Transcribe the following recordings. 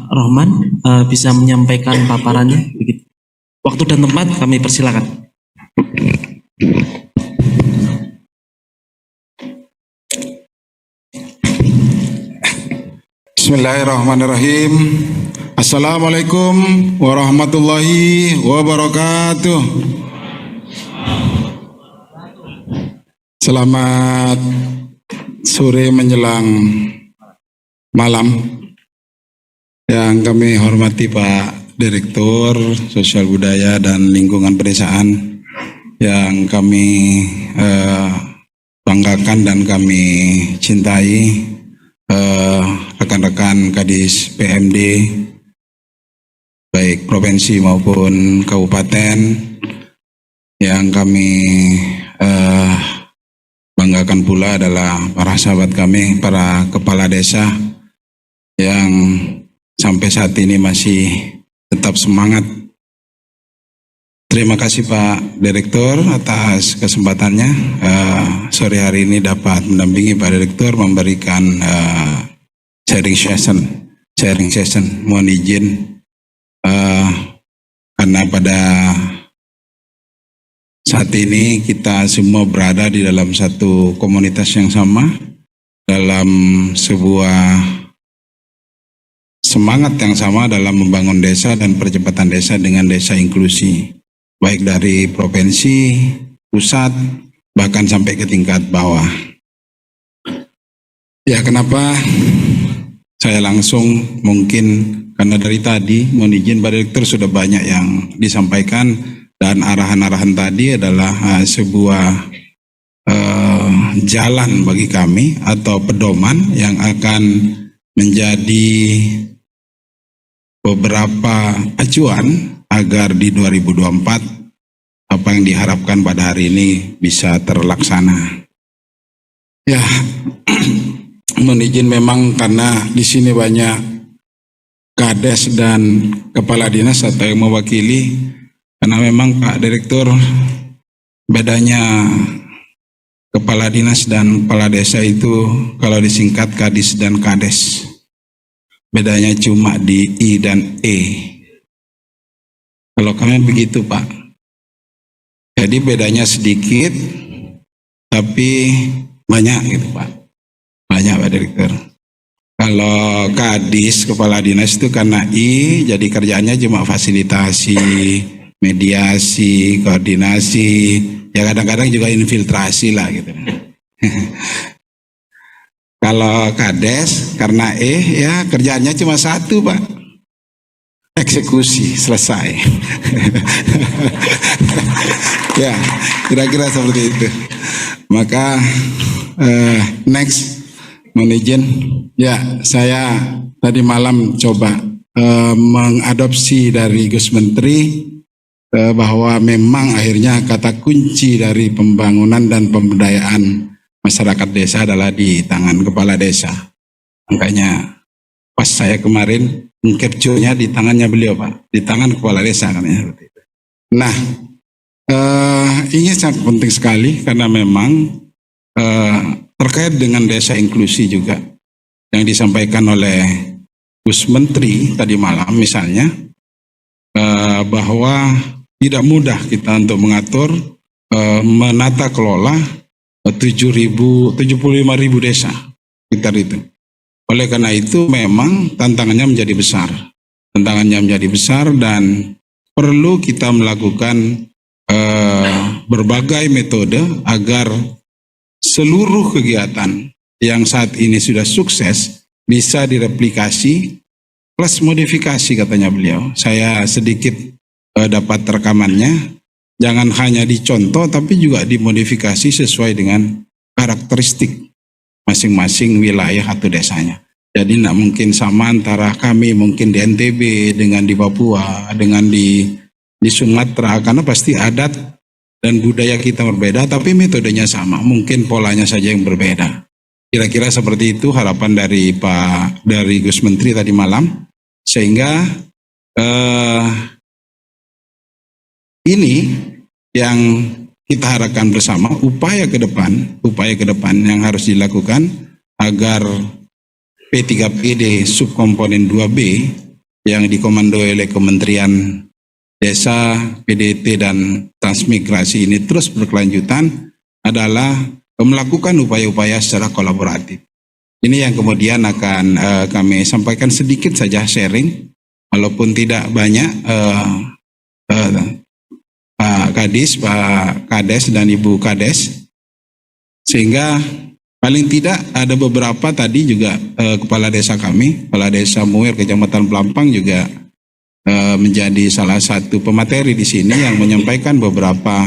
Rohman bisa menyampaikan paparannya. Begitu. Waktu dan tempat kami persilakan. Bismillahirrahmanirrahim. Assalamualaikum warahmatullahi wabarakatuh. Selamat sore menjelang malam. Yang kami hormati Pak Direktur Sosial Budaya dan Lingkungan Pedesaan, yang kami banggakan dan kami cintai, rekan-rekan Kadis PMD baik provinsi maupun kabupaten, yang kami banggakan pula adalah para sahabat kami, para kepala desa yang sampai saat ini masih tetap semangat. Terima kasih Pak Direktur atas kesempatannya. Sore hari ini dapat mendampingi Pak Direktur memberikan sharing session. Mohon izin karena pada saat ini kita semua berada di dalam satu komunitas yang sama, dalam sebuah semangat yang sama dalam membangun desa dan percepatan desa dengan desa inklusi, baik dari provinsi, pusat, bahkan sampai ke tingkat bawah. Ya, kenapa saya langsung, mungkin karena dari tadi, mohon izin Pak Direktur, sudah banyak yang disampaikan, dan arahan-arahan tadi adalah sebuah jalan bagi kami atau pedoman yang akan menjadi beberapa acuan agar di 2024 apa yang diharapkan pada hari ini bisa terlaksana. Ya, mohon izin memang karena di sini banyak kades dan kepala dinas atau yang mewakili, karena memang Pak Direktur, bedanya kepala dinas dan kepala desa itu kalau disingkat kadis dan kades, bedanya cuma di I dan E. Kalau kami begitu Pak, jadi bedanya sedikit tapi banyak gitu Pak, banyak Pak Direktur. Kalau kadis kepala dinas itu karena I, jadi kerjanya cuma fasilitasi, mediasi, koordinasi, ya kadang-kadang juga infiltrasi lah gitu. Kalau kades karena E, ya kerjaannya cuma satu Pak, eksekusi, selesai. Ya, kira-kira seperti itu. Maka next, mohon izin, ya saya tadi malam coba mengadopsi dari Gus Menteri bahwa memang akhirnya kata kunci dari pembangunan dan pemberdayaan masyarakat desa adalah di tangan kepala desa. Makanya pas saya kemarin capture-nya di tangannya beliau Pak, di tangan kepala desa katanya seperti itu. Nah, ini sangat penting sekali karena memang terkait dengan desa inklusi juga yang disampaikan oleh Gus Menteri tadi malam misalnya, bahwa tidak mudah kita untuk mengatur, menata kelola 75.000 desa sekitar itu. Oleh karena itu memang tantangannya menjadi besar. Dan perlu kita melakukan berbagai metode agar seluruh kegiatan yang saat ini sudah sukses bisa direplikasi plus modifikasi katanya beliau. Saya sedikit dapat rekamannya, jangan hanya dicontoh tapi juga dimodifikasi sesuai dengan karakteristik masing-masing wilayah atau desanya. Jadi tidak mungkin sama antara kami mungkin di NTB dengan di Papua dengan di Sumatera, karena pasti adat dan budaya kita berbeda tapi metodenya sama, mungkin polanya saja yang berbeda. Kira-kira seperti itu harapan dari Gus Menteri tadi malam, sehingga ini yang kita harapkan bersama, upaya ke depan yang harus dilakukan agar P3PD subkomponen 2B yang dikomandoi oleh Kementerian Desa, PDT, dan Transmigrasi ini terus berkelanjutan adalah melakukan upaya-upaya secara kolaboratif. Ini yang kemudian akan kami sampaikan sedikit saja sharing, walaupun tidak banyak Pak Kadis, Pak Kades, dan Ibu Kades, sehingga paling tidak ada beberapa tadi juga kepala desa kami, kepala desa Muir Kecamatan Pelampang juga menjadi salah satu pemateri di sini yang menyampaikan beberapa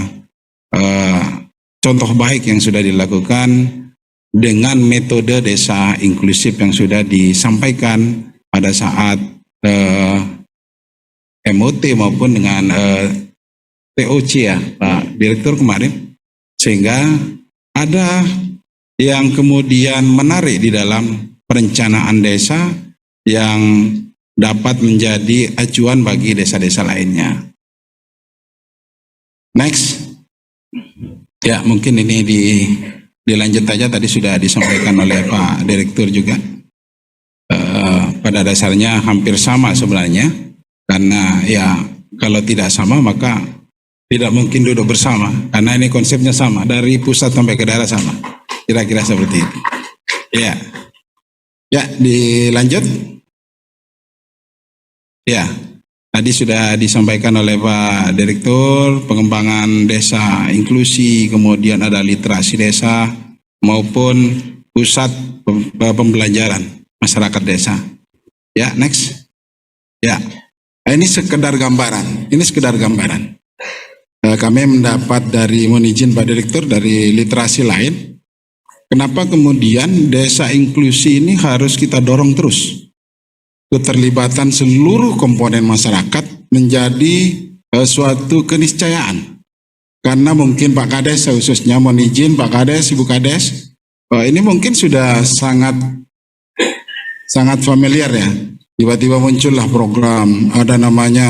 contoh baik yang sudah dilakukan dengan metode desa inklusif yang sudah disampaikan pada saat MOT maupun dengan TOC ya Pak Direktur kemarin, sehingga ada yang kemudian menarik di dalam perencanaan desa yang dapat menjadi acuan bagi desa-desa lainnya. Next. Ya, mungkin ini dilanjut aja, tadi sudah disampaikan oleh Pak Direktur juga. Pada dasarnya hampir sama sebenarnya, karena ya kalau tidak sama maka tidak mungkin duduk bersama, karena ini konsepnya sama, dari pusat sampai ke daerah sama. Kira-kira seperti itu. Ya, ya dilanjut. Ya, tadi sudah disampaikan oleh Pak Direktur, pengembangan desa inklusi, kemudian ada literasi desa, maupun pusat pembelajaran masyarakat desa. Ya, next. Ya, ini sekedar gambaran. Ini sekedar gambaran. Kami mendapat dari, mohon izin Pak Direktur, dari literasi lain. Kenapa kemudian desa inklusi ini harus kita dorong terus? Keterlibatan seluruh komponen masyarakat menjadi suatu keniscayaan. Karena mungkin Pak Kades khususnya, mohon izin Pak Kades, Ibu Kades, ini mungkin sudah sangat familiar ya. Tiba-tiba muncullah program, ada namanya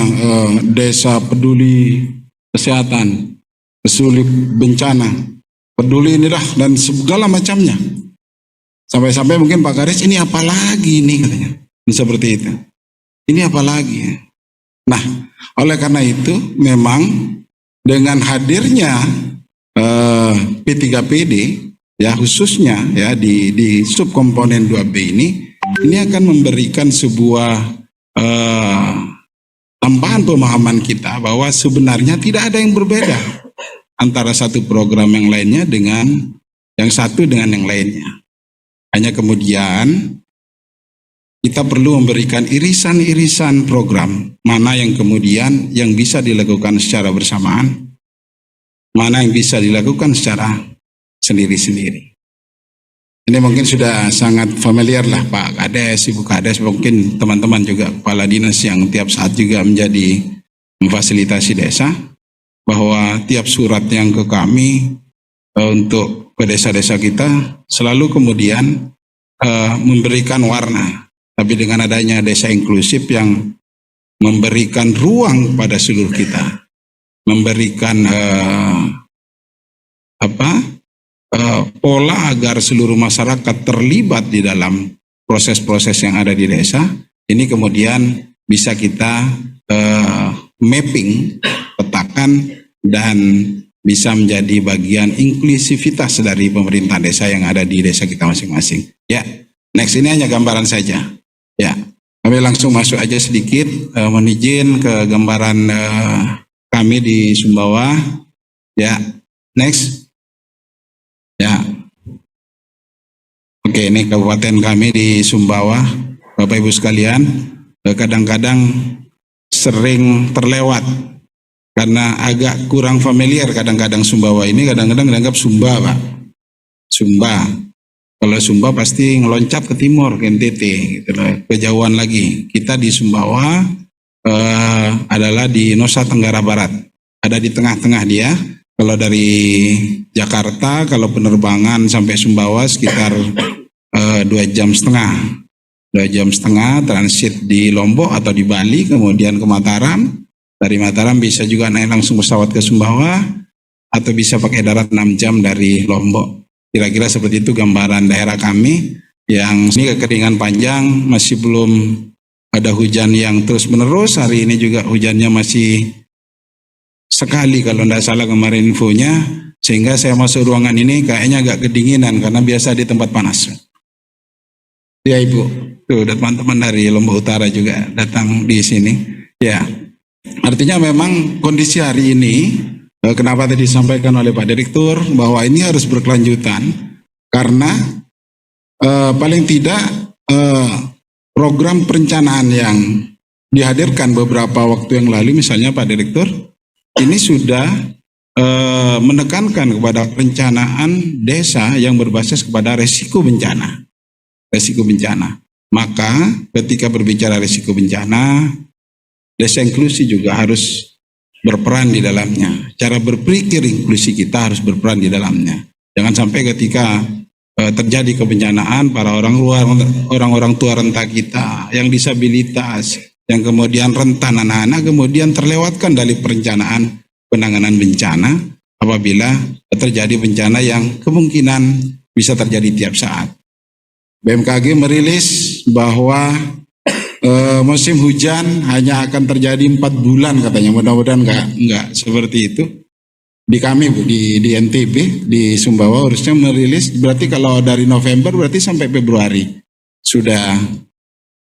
Desa Peduli Kesehatan, Peduli Bencana, Peduli inilah dan segala macamnya. Sampai-sampai mungkin Pak Kades, ini apa lagi ini katanya. Seperti itu. Ini apa lagi? Nah, oleh karena itu memang dengan hadirnya P3PD ya khususnya ya di subkomponen 2B ini akan memberikan sebuah tambahan pemahaman kita bahwa sebenarnya tidak ada yang berbeda antara satu program yang lainnya dengan yang satu dengan yang lainnya. Hanya kemudian kita perlu memberikan irisan-irisan program, mana yang kemudian yang bisa dilakukan secara bersamaan, mana yang bisa dilakukan secara sendiri-sendiri. Ini mungkin sudah sangat familiar lah Pak Kades, Ibu Kades, mungkin teman-teman juga kepala dinas yang tiap saat juga menjadi memfasilitasi desa, bahwa tiap surat yang ke kami untuk ke desa-desa kita selalu kemudian memberikan warna. Tapi dengan adanya desa inklusif yang memberikan ruang pada seluruh kita, memberikan pola agar seluruh masyarakat terlibat di dalam proses-proses yang ada di desa, ini kemudian bisa kita mapping, petakan, dan bisa menjadi bagian inklusivitas dari pemerintah desa yang ada di desa kita masing-masing. Ya, next, ini hanya gambaran saja. Ya, kami langsung masuk aja sedikit, mohon izin ke gambaran kami di Sumbawa. Ya, next. Ya, oke, ini kabupaten kami di Sumbawa, Bapak Ibu sekalian. Kadang-kadang sering terlewat karena agak kurang familiar. Kadang-kadang Sumbawa ini kadang-kadang dianggap Sumba, Pak. Sumba. Kalau Sumba pasti ngeloncat ke timur, ke NTT, gitu loh, kejauhan lagi. Kita di Sumbawa adalah di Nusa Tenggara Barat, ada di tengah-tengah dia. Kalau dari Jakarta, kalau penerbangan sampai Sumbawa sekitar 2,5 jam. 2,5 jam transit di Lombok atau di Bali, kemudian ke Mataram. Dari Mataram bisa juga naik langsung pesawat ke Sumbawa, atau bisa pakai darat 6 jam dari Lombok. Kira-kira seperti itu gambaran daerah kami yang ini kekeringan panjang, masih belum ada hujan yang terus menerus. Hari ini juga hujannya masih sekali kalau tidak salah kemarin infonya, sehingga saya masuk ruangan ini kayaknya agak kedinginan karena biasa di tempat panas. Ya Ibu, tuh teman-teman dari Lombok Utara juga datang di sini. Ya, artinya memang kondisi hari ini, kenapa tadi disampaikan oleh Pak Direktur bahwa ini harus berkelanjutan karena paling tidak program perencanaan yang dihadirkan beberapa waktu yang lalu, misalnya Pak Direktur, ini sudah menekankan kepada perencanaan desa yang berbasis kepada resiko bencana. Resiko bencana. Maka ketika berbicara resiko bencana, desa inklusi juga harus berperan di dalamnya. Cara berpikir inklusi kita harus berperan di dalamnya. Jangan sampai ketika terjadi kebencanaan, para orang tua renta kita, yang disabilitas, yang kemudian rentan anak-anak, kemudian terlewatkan dari perencanaan penanganan bencana apabila terjadi bencana yang kemungkinan bisa terjadi tiap saat. BMKG merilis bahwa musim hujan hanya akan terjadi 4 bulan katanya. Mudah-mudahan enggak seperti itu. Di kami Bu, di NTB, di Sumbawa harusnya merilis, berarti kalau dari November berarti sampai Februari sudah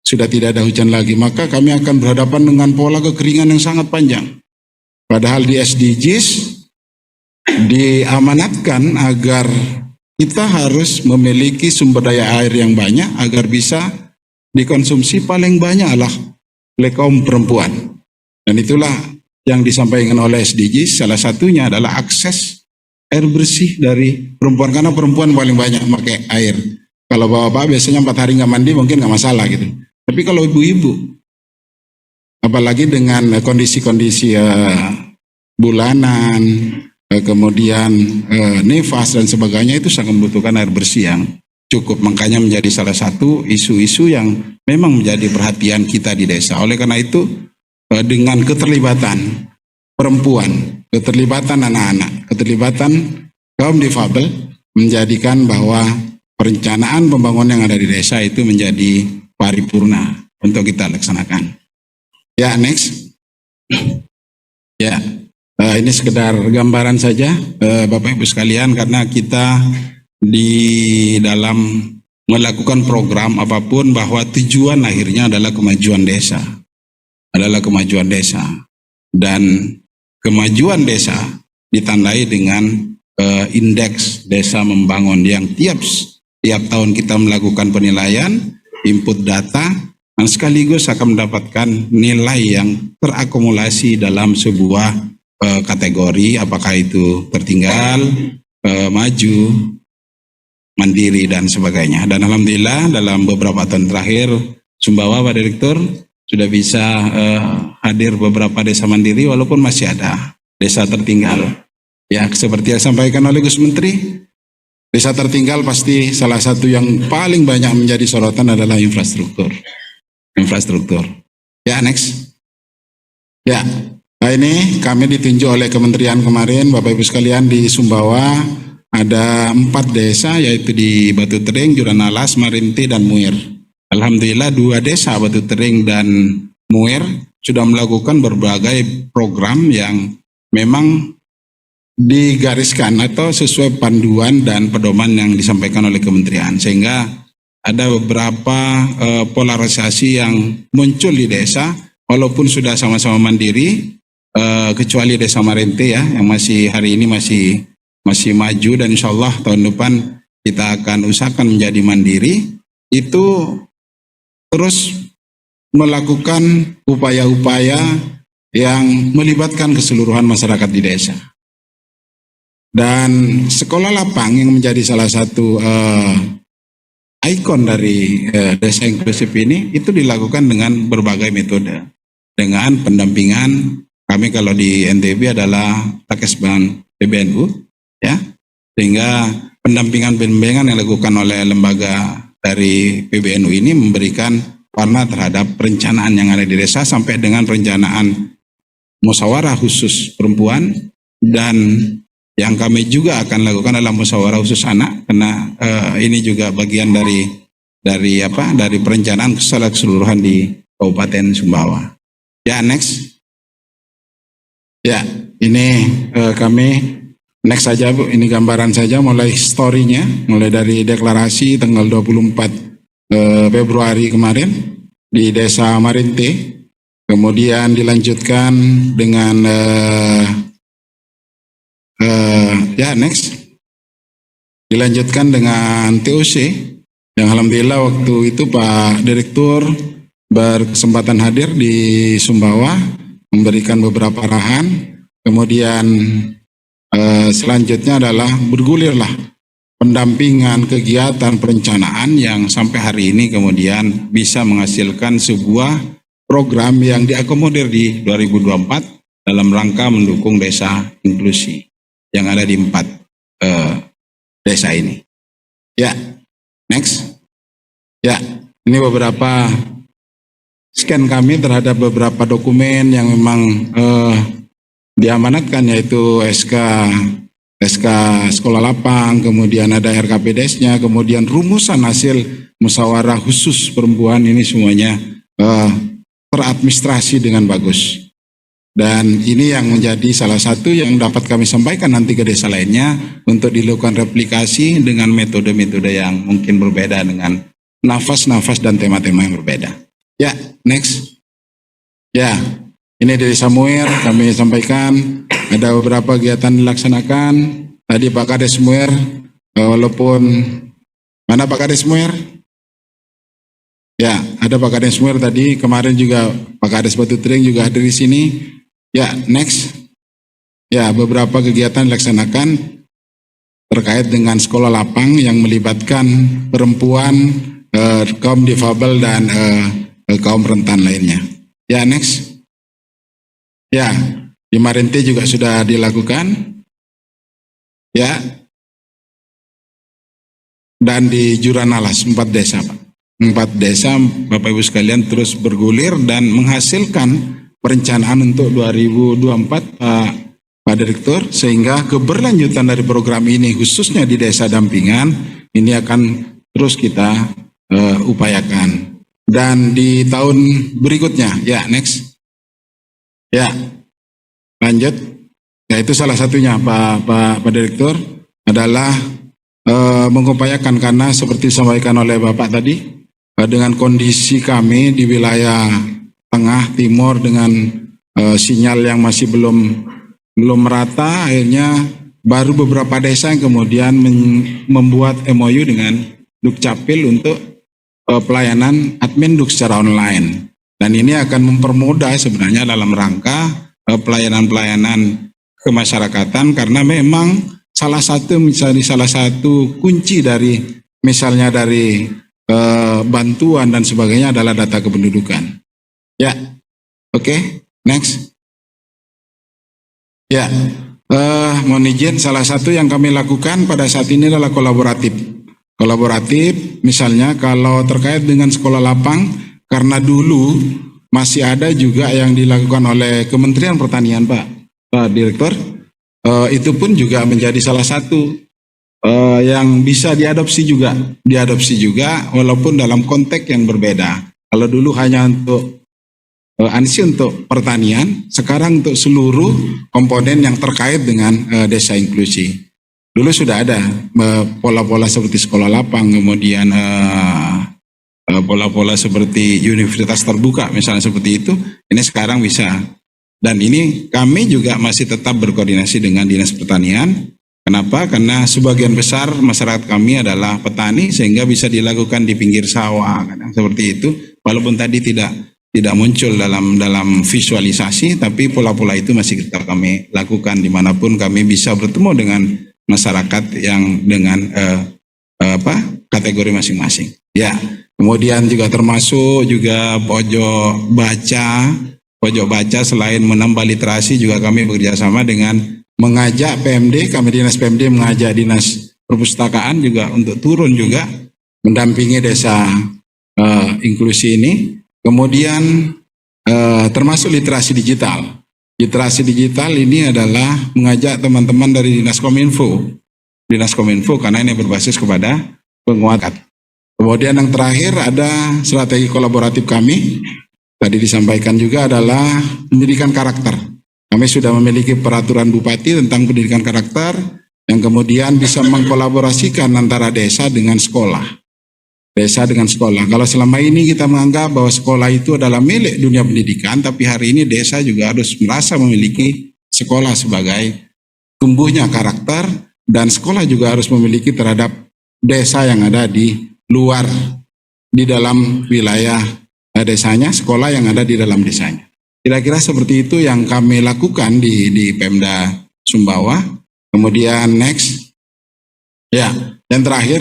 tidak ada hujan lagi. Maka kami akan berhadapan dengan pola kekeringan yang sangat panjang. Padahal di SDGs diamanatkan agar kita harus memiliki sumber daya air yang banyak agar bisa dikonsumsi paling banyak oleh kaum perempuan. Dan itulah yang disampaikan oleh SDGs, salah satunya adalah akses air bersih dari perempuan, karena perempuan paling banyak pakai air. Kalau bapak biasanya 4 hari nggak mandi mungkin nggak masalah gitu. Tapi kalau ibu-ibu, apalagi dengan kondisi-kondisi bulanan, kemudian nifas dan sebagainya, itu sangat membutuhkan air bersih yang cukup. Makanya menjadi salah satu isu-isu yang memang menjadi perhatian kita di desa. Oleh karena itu, dengan keterlibatan perempuan, keterlibatan anak-anak, keterlibatan kaum difabel, menjadikan bahwa perencanaan pembangunan yang ada di desa itu menjadi paripurna untuk kita laksanakan. Ya, next. Ya. Ini sekedar gambaran saja Bapak Ibu sekalian, karena kita di dalam melakukan program apapun bahwa tujuan akhirnya adalah kemajuan desa. Dan kemajuan desa ditandai dengan indeks desa membangun yang tiap tahun kita melakukan penilaian, input data, dan sekaligus akan mendapatkan nilai yang terakumulasi dalam sebuah kategori, apakah itu tertinggal, maju, mandiri, dan sebagainya. Dan alhamdulillah dalam beberapa tahun terakhir Sumbawa, Pak Direktur, sudah bisa hadir beberapa desa mandiri walaupun masih ada desa tertinggal. Ya, seperti yang disampaikan oleh Gus Menteri, desa tertinggal pasti salah satu yang paling banyak menjadi sorotan adalah infrastruktur. Ya, next. Ya. Nah, ini kami ditunjuk oleh kementerian kemarin, Bapak Ibu sekalian, di Sumbawa ada 4 desa, yaitu di Batu Tering, Juranalas, Marinti, dan Muir. Alhamdulillah 2 desa, Batu Tering dan Muir, sudah melakukan berbagai program yang memang digariskan atau sesuai panduan dan pedoman yang disampaikan oleh kementerian, sehingga ada beberapa polarisasi yang muncul di desa, walaupun sudah sama-sama mandiri, kecuali desa Marinti ya, yang masih hari ini masih maju, dan insya Allah tahun depan kita akan usahakan menjadi mandiri. Itu terus melakukan upaya-upaya yang melibatkan keseluruhan masyarakat di desa. Dan sekolah lapang yang menjadi salah satu ikon dari desa inklusif ini, itu dilakukan dengan berbagai metode, dengan pendampingan. Kami kalau di NTB adalah Takesban PBNU, ya, sehingga pendampingan yang dilakukan oleh lembaga dari PBNU ini memberikan warna terhadap perencanaan yang ada di desa, sampai dengan perencanaan musyawarah khusus perempuan, dan yang kami juga akan lakukan adalah musyawarah khusus anak, karena ini juga bagian dari perencanaan keseluruhan di Kabupaten Sumbawa. Ya, next. Ya, ini kami next saja Bu, ini gambaran saja mulai historinya, mulai dari deklarasi tanggal 24 Februari kemarin di Desa Marinte, kemudian dilanjutkan dengan ya next, dilanjutkan dengan TOC yang alhamdulillah waktu itu Pak Direktur berkesempatan hadir di Sumbawa memberikan beberapa arahan. Kemudian selanjutnya adalah bergulirlah pendampingan kegiatan perencanaan yang sampai hari ini kemudian bisa menghasilkan sebuah program yang diakomodir di 2024 dalam rangka mendukung desa inklusi yang ada di 4 desa ini. Ya, next. Ya, ini beberapa scan kami terhadap beberapa dokumen yang memang diamanatkan, yaitu SK Sekolah Lapang, kemudian ada RKPDS-nya, kemudian rumusan hasil musyawarah khusus perempuan, ini semuanya teradministrasi dengan bagus. Dan ini yang menjadi salah satu yang dapat kami sampaikan nanti ke desa lainnya untuk dilakukan replikasi dengan metode-metode yang mungkin berbeda dengan nafas-nafas dan tema-tema yang berbeda. Ya, next. Ya, ini dari Samuel kami sampaikan ada beberapa kegiatan dilaksanakan. Tadi Pak Kades Muir, walaupun mana Pak Kades Muir? Ya, ada Pak Kades Muir tadi, kemarin juga Pak Kades Batu Tering juga hadir di sini. Ya, next. Ya, beberapa kegiatan dilaksanakan terkait dengan sekolah lapang yang melibatkan perempuan, kaum difabel dan kaum rentan lainnya. Ya, next. Ya, di Marinte juga sudah dilakukan. Ya. Dan di Juranalas 4 desa, Pak. 4 desa Bapak Ibu sekalian terus bergulir dan menghasilkan perencanaan untuk 2024 Pak Direktur, sehingga keberlanjutan dari program ini khususnya di desa dampingan ini akan terus kita upayakan. Dan di tahun berikutnya, ya next, ya lanjut, ya itu salah satunya Pak Direktur adalah mengupayakan, karena seperti disampaikan oleh Bapak tadi, dengan kondisi kami di wilayah tengah timur dengan sinyal yang masih belum merata, akhirnya baru beberapa desa yang kemudian membuat MOU dengan Dukcapil untuk pelayanan admin Duk secara online. Dan ini akan mempermudah sebenarnya dalam rangka pelayanan-pelayanan kemasyarakatan, karena memang salah satu kunci dari misalnya dari bantuan dan sebagainya adalah data kependudukan. Ya, oke, next. Ya, mohon izin, salah satu yang kami lakukan pada saat ini adalah kolaboratif. Kolaboratif, misalnya kalau terkait dengan sekolah lapang, karena dulu masih ada juga yang dilakukan oleh Kementerian Pertanian, Pak Direktur, itu pun juga menjadi salah satu yang bisa diadopsi juga, walaupun dalam konteks yang berbeda. Kalau dulu hanya untuk ANSI untuk pertanian, sekarang untuk seluruh komponen yang terkait dengan desa inklusi. Dulu sudah ada pola-pola seperti sekolah lapang, kemudian pola-pola seperti universitas terbuka, misalnya seperti itu. Ini sekarang bisa. Dan ini kami juga masih tetap berkoordinasi dengan Dinas Pertanian. Kenapa? Karena sebagian besar masyarakat kami adalah petani, sehingga bisa dilakukan di pinggir sawah, kadang seperti itu. Walaupun tadi tidak muncul dalam visualisasi, tapi pola-pola itu masih tetap kami lakukan dimanapun kami bisa bertemu dengan masyarakat yang dengan kategori masing-masing. Ya, kemudian juga termasuk juga pojok baca selain menambah literasi juga kami bekerjasama dengan mengajak PMD, kami Dinas PMD mengajak Dinas Perpustakaan juga untuk turun juga mendampingi desa inklusi ini. Kemudian termasuk literasi digital. Literasi digital ini adalah mengajak teman-teman dari Dinas Kominfo karena ini berbasis kepada penguatan. Kemudian yang terakhir ada strategi kolaboratif kami tadi disampaikan juga adalah pendidikan karakter. Kami sudah memiliki peraturan bupati tentang pendidikan karakter yang kemudian bisa mengkolaborasikan antara desa dengan sekolah. Desa dengan sekolah. Kalau selama ini kita menganggap bahwa sekolah itu adalah milik dunia pendidikan, tapi hari ini desa juga harus merasa memiliki sekolah sebagai tumbuhnya karakter, dan sekolah juga harus memiliki terhadap desa yang ada di luar, di dalam wilayah desanya, sekolah yang ada di dalam desanya. Kira-kira seperti itu yang kami lakukan di Pemda Sumbawa. Kemudian next, ya, yang terakhir,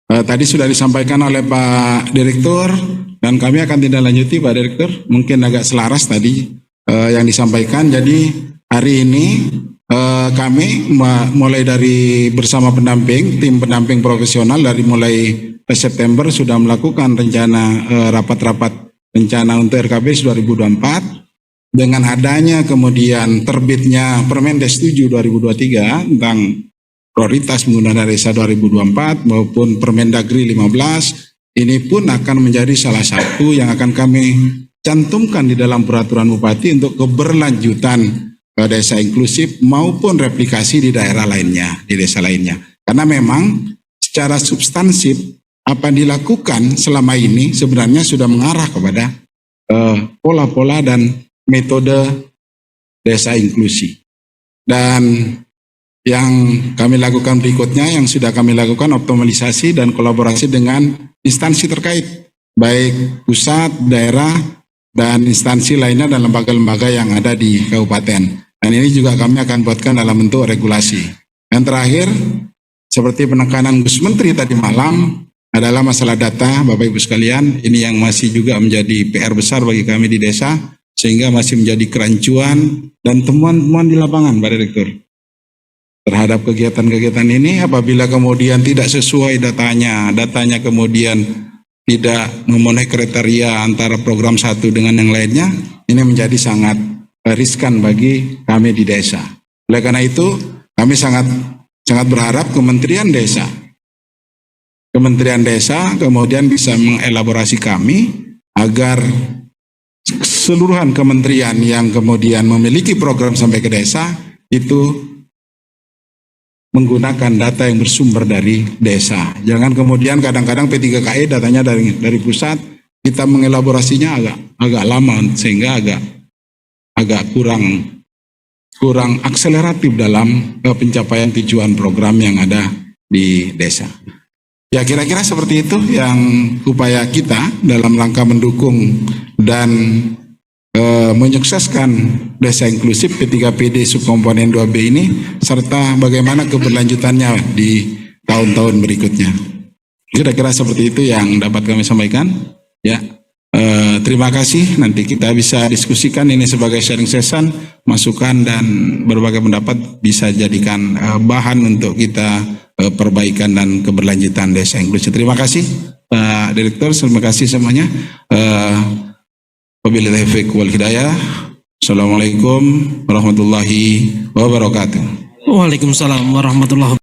tadi sudah disampaikan oleh Pak Direktur, dan kami akan tindak lanjuti Pak Direktur, mungkin agak selaras tadi yang disampaikan. Jadi hari ini kami mulai dari bersama pendamping, tim pendamping profesional dari mulai September sudah melakukan rencana rapat-rapat rencana untuk RKB 2024. Dengan adanya kemudian terbitnya Permendes 7 2023 tentang prioritas penggunaan desa 2024 maupun Permendagri 15, ini pun akan menjadi salah satu yang akan kami cantumkan di dalam peraturan bupati untuk keberlanjutan desa inklusif maupun replikasi di daerah lainnya, di desa lainnya. Karena memang secara substansif apa yang dilakukan selama ini sebenarnya sudah mengarah kepada pola-pola dan metode desa inklusi. Dan yang kami lakukan berikutnya, yang sudah kami lakukan optimalisasi dan kolaborasi dengan instansi terkait, baik pusat, daerah, dan instansi lainnya dan lembaga-lembaga yang ada di kabupaten. Dan ini juga kami akan buatkan dalam bentuk regulasi. Yang terakhir, seperti penekanan Gus Menteri tadi malam, adalah masalah data, Bapak Ibu sekalian. Ini yang masih juga menjadi PR besar bagi kami di desa, sehingga masih menjadi kerancuan dan temuan-temuan di lapangan, Pak Direktur. Terhadap kegiatan-kegiatan ini, apabila kemudian tidak sesuai datanya kemudian tidak memenuhi kriteria antara program satu dengan yang lainnya, ini menjadi sangat riskan bagi kami di desa. Oleh karena itu, kami sangat berharap Kementerian Desa kemudian bisa mengelaborasi kami agar keseluruhan kementerian yang kemudian memiliki program sampai ke desa itu menggunakan data yang bersumber dari desa. Jangan kemudian kadang-kadang P3KE datanya dari pusat, kita mengelaborasinya agak lama sehingga agak kurang akseleratif dalam pencapaian tujuan program yang ada di desa. Ya, kira-kira seperti itu yang upaya kita dalam rangka mendukung dan menyukseskan desa inklusif P3PD subkomponen 2B ini, serta bagaimana keberlanjutannya di tahun-tahun berikutnya. Kira-kira seperti itu yang dapat kami sampaikan. Ya, terima kasih. Nanti kita bisa diskusikan ini sebagai sharing session, masukan dan berbagai pendapat bisa jadikan bahan untuk kita perbaikan dan keberlanjutan desa inklusif. Terima kasih Pak Direktur, terima kasih semuanya. Wabillahi taufiq wal hidayah. Assalamualaikum warahmatullahi wabarakatuh. Waalaikumsalam warahmatullahi wabarakatuh.